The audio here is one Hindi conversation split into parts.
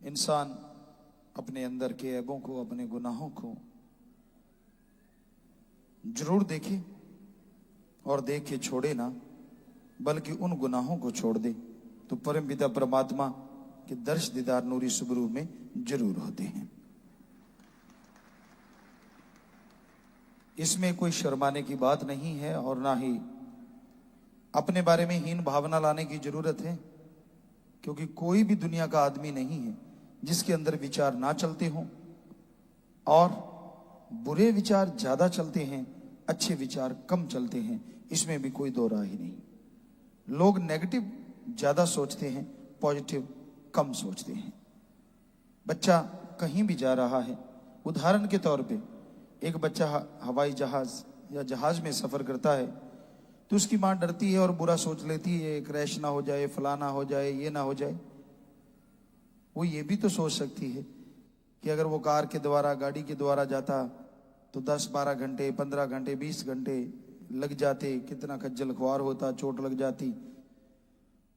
इंसान अपने अंदर के ऐबों को, अपने गुनाहों को जरूर देखे और देख के छोड़े ना, बल्कि उन गुनाहों को छोड़ दे तो परम पिता परमात्मा के दर्श दीदार नूरी सुबरू में जरूर होते हैं। इसमें कोई शर्माने की बात नहीं है और ना ही अपने बारे में हीन भावना लाने की जरूरत है, क्योंकि कोई भी दुनिया का आदमी नहीं है जिसके अंदर विचार ना चलते हों, और बुरे विचार ज्यादा चलते हैं, अच्छे विचार कम चलते हैं, इसमें भी कोई दो राह ही नहीं। लोग नेगेटिव ज्यादा सोचते हैं, पॉजिटिव कम सोचते हैं। बच्चा कहीं भी जा रहा है, उदाहरण के तौर पे एक बच्चा हवाई जहाज या जहाज में सफर करता है तो उसकी मां डरती है और बुरा सोच लेती है, क्रैश ना हो जाए, फलाना हो जाए, ये ना हो जाए। वो ये भी तो सोच सकती है कि अगर वो कार के द्वारा, गाड़ी के द्वारा जाता तो 10-12 घंटे, 15 घंटे, 20 घंटे लग जाते, कितना खज्जल खुआर होता, चोट लग जाती,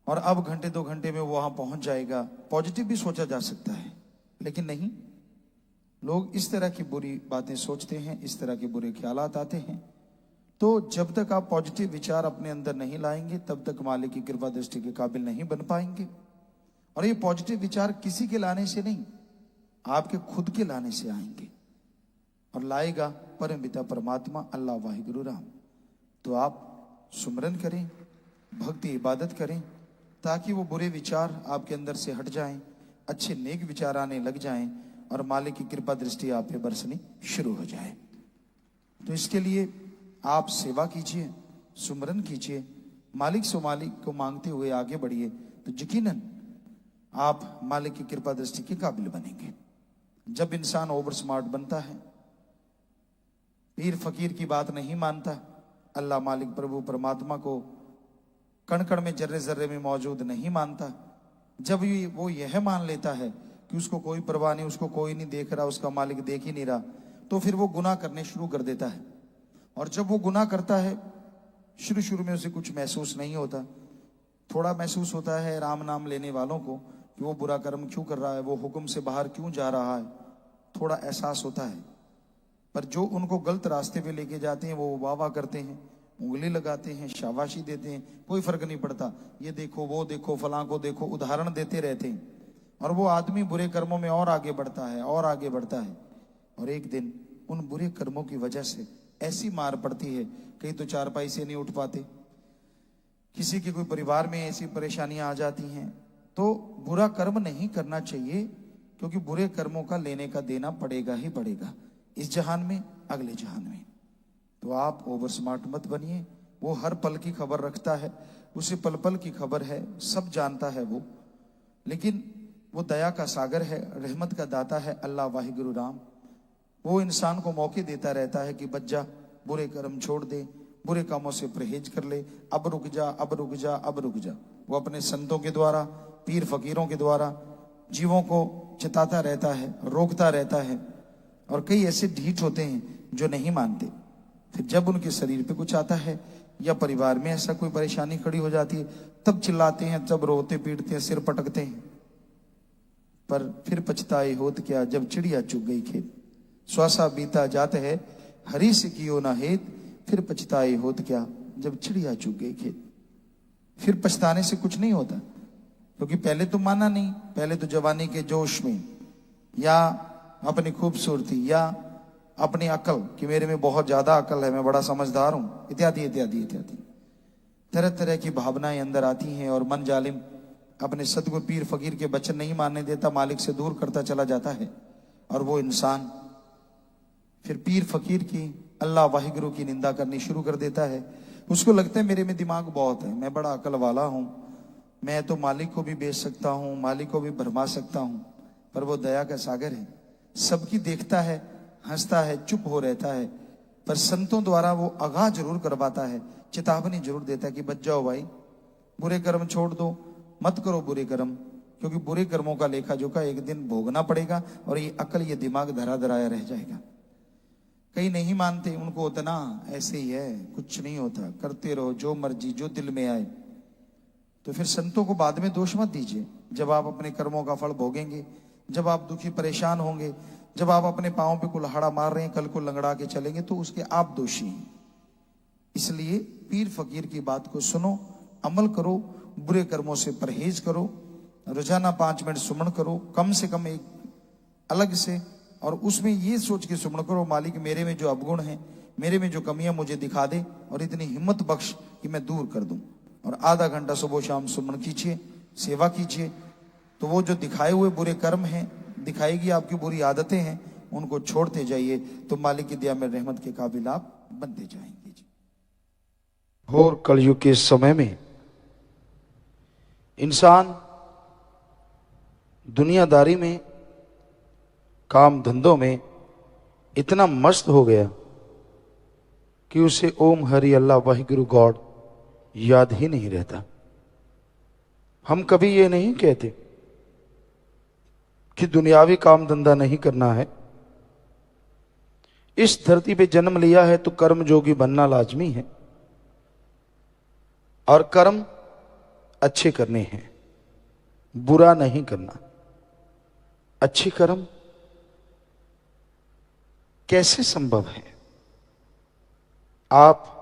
और अब घंटे 2 घंटे में वो वहां पहुंच जाएगा। पॉजिटिव भी सोचा जा सकता है, लेकिन नहीं, लोग इस तरह की बुरी बातें सोचते हैं, इस तरह के बुरे ख्यालात आते हैं। तो जब तक आप पॉजिटिव विचार अपने अंदर नहीं लाएंगे तब तक मालिक की कृपा दृष्टि के काबिल नहीं बन पाएंगे। और ये पॉजिटिव विचार किसी के लाने से नहीं, आपके खुद के लाने से आएंगे, और लाएगा परम पिता परमात्मा अल्लाह वाहिगुरु राम। तो आप सुमरन करें, भक्ति इबादत करें, ताकि वो बुरे विचार आपके अंदर से हट जाएं, अच्छे नेक विचार आने लग जाएं और मालिक की कृपा दृष्टि आप पे बरसनी शुरू हो जाए। तो इसके लिए आप सेवा कीजिए, सुमरन कीजिए, मालिक से मालिक को मांगते हुए आगे बढ़िए, तो यकीनन आप मालिक की कृपा दृष्टि के काबिल बनेंगे। जब इंसान ओवर स्मार्ट बनता है, पीर फकीर की बात नहीं मानता, अल्लाह मालिक प्रभु परमात्मा को कण कण में, जर्रे जर्रे में मौजूद नहीं मानता, जब वो यह मान लेता है कि उसको कोई परवाह नहीं, उसको कोई नहीं देख रहा, उसका मालिक देख ही नहीं रहा, तो फिर वो गुनाह करने शुरू कर देता है। और जब वो गुनाह करता है, शुरू शुरू में उसे कुछ महसूस नहीं होता, थोड़ा महसूस होता है राम नाम लेने वालों को कि वो बुरा कर्म क्यों कर रहा है, वो हुक्म से बाहर क्यों जा रहा है, थोड़ा एहसास होता है। पर जो उनको गलत रास्ते पे लेके जाते हैं वो वाह वाह करते हैं, उंगली लगाते हैं, शाबाशी देते हैं, कोई फर्क नहीं पड़ता, ये देखो, वो देखो, फलां को देखो, उदाहरण देते रहते हैं। और वो आदमी बुरे कर्मों में और आगे बढ़ता है और आगे बढ़ता है, और एक दिन उन बुरे कर्मों की वजह से ऐसी मार पड़ती है, कहीं तो चारपाई से नहीं उठ पाते, किसी के कोई परिवार में ऐसी परेशानियां आ जाती हैं। तो बुरा कर्म नहीं करना चाहिए, क्योंकि बुरे कर्मों का लेने का देना पड़ेगा ही पड़ेगा, इस जहान में, अगले जहान में। तो आप ओवर स्मार्ट मत बनिए। वो हर पल की खबर रखता है, उसे पल पल की खबर है, सब जानता है वो, लेकिन वो दया का सागर है, रहमत का दाता है अल्लाह वाहिगुरु राम। वो इंसान को मौके देता रहता है कि बच्चा बुरे कर्म छोड़ दे, बुरे कामों से परहेज कर ले, अब रुक जा, अब रुक जा, अब रुक जा। वो अपने संतों के द्वारा, पीर फकीरों के द्वारा जीवों को चिताता रहता है, रोकता रहता है। और कई ऐसे ढीठ होते हैं जो नहीं मानते, फिर जब उनके शरीर पे कुछ आता है या परिवार में ऐसा कोई परेशानी खड़ी हो जाती है, तब चिल्लाते हैं, तब रोते पीटते हैं, सिर पटकते हैं। पर फिर पछताए होत क्या, जब चिड़िया चुग गई खेत, श्वासा बीता जात है हरी से कियो ना हेत, फिर पछताए होत क्या, जब चिड़िया चुग गई खेत। फिर पछताने से कुछ नहीं होता, क्योंकि पहले तो माना नहीं, पहले तो जवानी के जोश में, या अपनी खूबसूरती, या अपनी अकल कि मेरे में बहुत ज्यादा अकल है, मैं बड़ा समझदार हूं, इत्यादि इत्यादि इत्यादि तरह तरह की भावनाएं अंदर आती हैं, और मन जालिम अपने सदगुरु पीर फकीर के वचन नहीं मानने देता, मालिक से दूर करता चला जाता है। और वो इंसान फिर पीर फकीर की, अल्लाह वाहिगुरु की निंदा करनी शुरू कर देता है। उसको लगता है मेरे में दिमाग बहुत है, मैं बड़ा अकल वाला हूं, मैं तो मालिक को भी बेच सकता हूं, मालिक को भी भरमा सकता हूं। पर वो दया का सागर है, सबकी देखता है, हंसता है, चुप हो रहता है। पर संतों द्वारा वो आगाह जरूर करवाता है, चेतावनी जरूर देता है कि बच जाओ भाई, बुरे कर्म छोड़ दो, मत करो बुरे कर्म, क्योंकि बुरे कर्मों का लेखा जोखा एक दिन भोगना पड़ेगा, और ये अकल, ये दिमाग धरा धराया रह जाएगा। कई नहीं मानते, उनको उतना ऐसे ही है, कुछ नहीं होता, करते रहो जो मर्जी, जो दिल में आए। तो फिर संतों को बाद में दोष मत दीजिए, जब आप अपने कर्मों का फल भोगेंगे, जब आप दुखी परेशान होंगे, जब आप अपने पांव पे कुल्हाड़ा मार रहे हैं, कल को लंगड़ा के चलेंगे तो उसके आप दोषी हैं। इसलिए पीर फकीर की बात को सुनो, अमल करो, बुरे कर्मों से परहेज करो, रोजाना 5 मिनट सुमन करो, कम से कम एक अलग से, और उसमें ये सोच के सुमन करो, मालिक मेरे में जो अवगुण है, मेरे में जो कमियां मुझे दिखा दे और इतनी हिम्मत बख्श कि मैं दूर कर दूं। और आधा घंटा सुबह शाम सुमन कीजिए, सेवा कीजिए, तो वो जो दिखाए हुए बुरे कर्म हैं, दिखाएगी आपकी बुरी आदतें हैं, उनको छोड़ते जाइए, तो मालिक की दया में रहमत के काबिल आप बनते जाएंगे। और कलयुग के समय में इंसान दुनियादारी में, काम धंधों में इतना मस्त हो गया कि उसे ओम हरि अल्लाह वाहिगुरु गॉड याद ही नहीं रहता। हम कभी ये नहीं कहते कि दुनियावी काम धंधा नहीं करना है। इस धरती पे जन्म लिया है तो कर्म जोगी बनना लाजमी है, और कर्म अच्छे करने हैं, बुरा नहीं करना। अच्छे कर्म कैसे संभव है? आप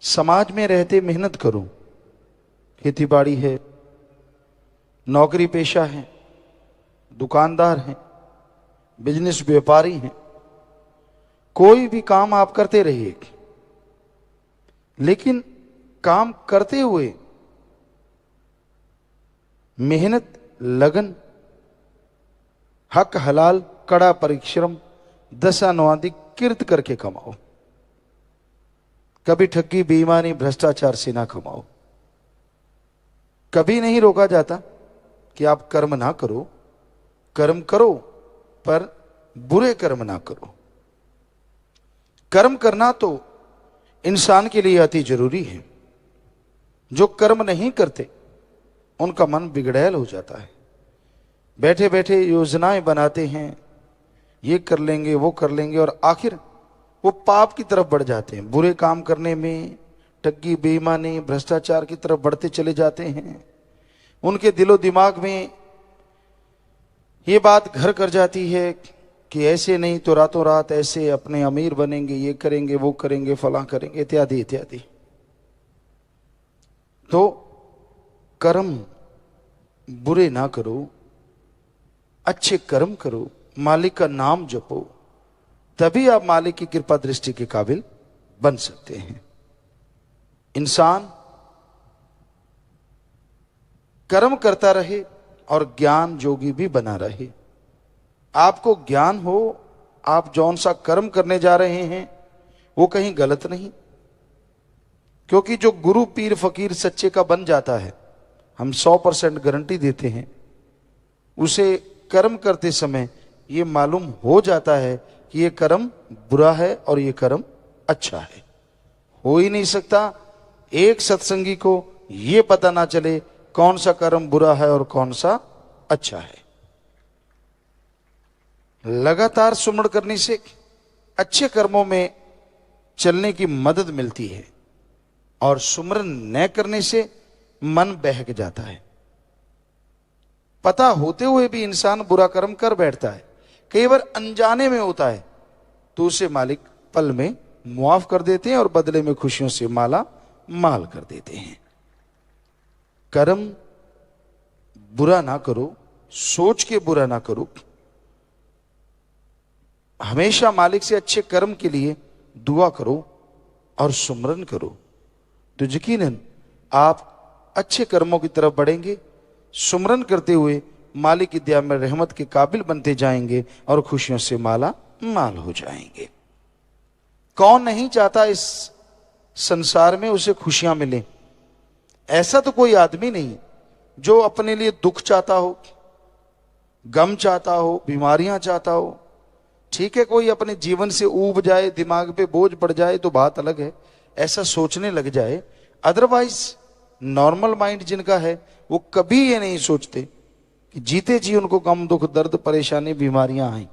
समाज में रहते मेहनत करो, खेती बाड़ी है, नौकरी पेशा है, दुकानदार हैं, बिजनेस व्यापारी हैं, कोई भी काम आप करते रहिए, लेकिन काम करते हुए मेहनत, लगन, हक हलाल, कड़ा परिश्रम, दशानुवादिक किर्त करके कमाओ। कभी ठगी, बेईमानी, भ्रष्टाचार से ना कमाओ। कभी नहीं रोका जाता कि आप कर्म ना करो, कर्म करो, पर बुरे कर्म ना करो। कर्म करना तो इंसान के लिए अति जरूरी है। जो कर्म नहीं करते उनका मन बिगड़ैल हो जाता है। बैठे बैठे योजनाएं बनाते हैं, ये कर लेंगे, वो कर लेंगे, और आखिर वो पाप की तरफ बढ़ जाते हैं। बुरे काम करने में, ठगी, बेईमानी, भ्रष्टाचार की तरफ बढ़ते चले जाते हैं। उनके दिलो दिमाग में ये बात घर कर जाती है कि ऐसे नहीं तो रातों रात ऐसे अपने अमीर बनेंगे, ये करेंगे, वो करेंगे, फला करेंगे, इत्यादि इत्यादि। तो कर्म बुरे ना करो, अच्छे कर्म करो, मालिक का नाम जपो, तभी आप मालिक की कृपा दृष्टि के काबिल बन सकते हैं। इंसान कर्म करता रहे और ज्ञान जोगी भी बना रहे। आपको ज्ञान हो, आप जौन सा कर्म करने जा रहे हैं वो कहीं गलत नहीं, क्योंकि जो गुरु पीर फकीर सच्चे का बन जाता है, हम 100% गारंटी देते हैं, उसे कर्म करते समय ये मालूम हो जाता है कि ये कर्म बुरा है और ये कर्म अच्छा है। हो ही नहीं सकता एक सत्संगी को ये पता ना चले कौन सा कर्म बुरा है और कौन सा अच्छा है। लगातार सुमरण करने से अच्छे कर्मों में चलने की मदद मिलती है, और सुमरण न करने से मन बहक जाता है। पता होते हुए भी इंसान बुरा कर्म कर बैठता है, कई बार अनजाने में होता है, तो उसे मालिक पल में मुआफ कर देते हैं और बदले में खुशियों से माला माल कर देते हैं। कर्म बुरा ना करो, सोच के बुरा ना करो, हमेशा मालिक से अच्छे कर्म के लिए दुआ करो और सुमरन करो, तो यकीनन आप अच्छे कर्मों की तरफ बढ़ेंगे। सुमरन करते हुए मालिक की दया में रहमत के काबिल बनते जाएंगे और खुशियों से माला माल हो जाएंगे। कौन नहीं चाहता इस संसार में उसे खुशियां मिले? ऐसा तो कोई आदमी नहीं जो अपने लिए दुख चाहता हो, गम चाहता हो, बीमारियां चाहता हो। ठीक है, कोई अपने जीवन से ऊब जाए, दिमाग पे बोझ पड़ जाए तो बात अलग है, ऐसा सोचने लग जाए। अदरवाइज नॉर्मल माइंड जिनका है वो कभी ये नहीं सोचते कि जीते जी उनको गम, दुख, दर्द, परेशानी, बीमारियां आए।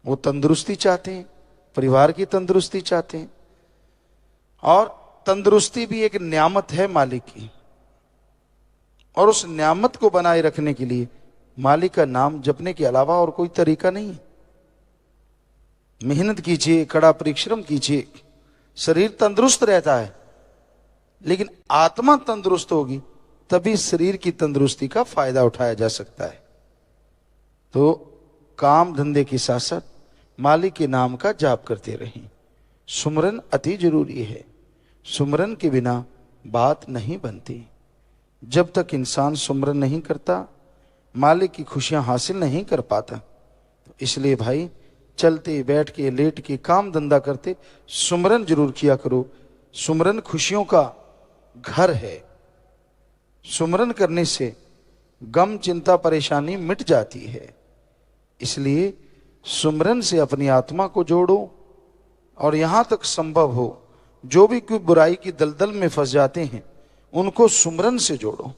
वो तंदुरुस्ती चाहते हैं, परिवार की तंदुरुस्ती चाहते हैं, और तंदुरुस्ती भी एक नियामत है मालिक की, और उस नियामत को बनाए रखने के लिए मालिक का नाम जपने के अलावा और कोई तरीका नहीं है। मेहनत कीजिए, कड़ा परिश्रम कीजिए, शरीर तंदुरुस्त रहता है, लेकिन आत्मा तंदुरुस्त होगी तभी शरीर की तंदुरुस्ती का फायदा उठाया जा सकता है। तो काम धंधे के साथ साथ मालिक के नाम का जाप करते रहें। सुमरन अति जरूरी है। सुमरन के बिना बात नहीं बनती। जब तक इंसान सुमरन नहीं करता, मालिक की खुशियां हासिल नहीं कर पाता। तो इसलिए भाई, चलते बैठ के लेट के काम धंधा करते सुमरन जरूर किया करो। सुमरन खुशियों का घर है। सुमरन करने से गम चिंता परेशानी मिट जाती है। इसलिए सुमरन से अपनी आत्मा को जोड़ो, और यहां तक संभव हो जो भी कोई बुराई की दलदल में फंस जाते हैं उनको सुमरन से जोड़ो।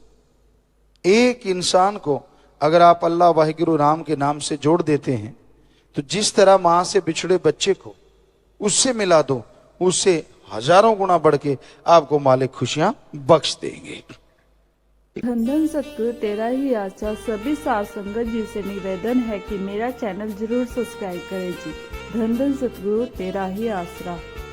एक इंसान को अगर आप अल्लाह वाहिगुरु राम के नाम से जोड़ देते हैं तो जिस तरह मां से बिछड़े बच्चे को उससे मिला दो, उससे हजारों गुना बढ़ के आपको मालिक खुशियां बख्श देंगे। धन धन सतगुरु तेरा ही आसरा। सभी सार संगत जी से निवेदन है कि मेरा चैनल जरूर सब्सक्राइब करें जी। धन धन सतगुरु तेरा ही आसरा।